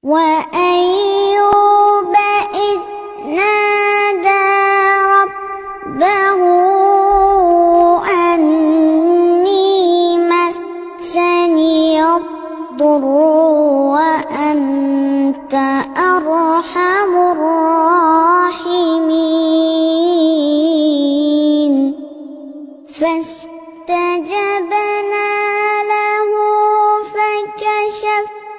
وأيوب إذ نادى ربه أني مسني الضر وأنت أرحم الراحمين فاستجبنا له فكشفنا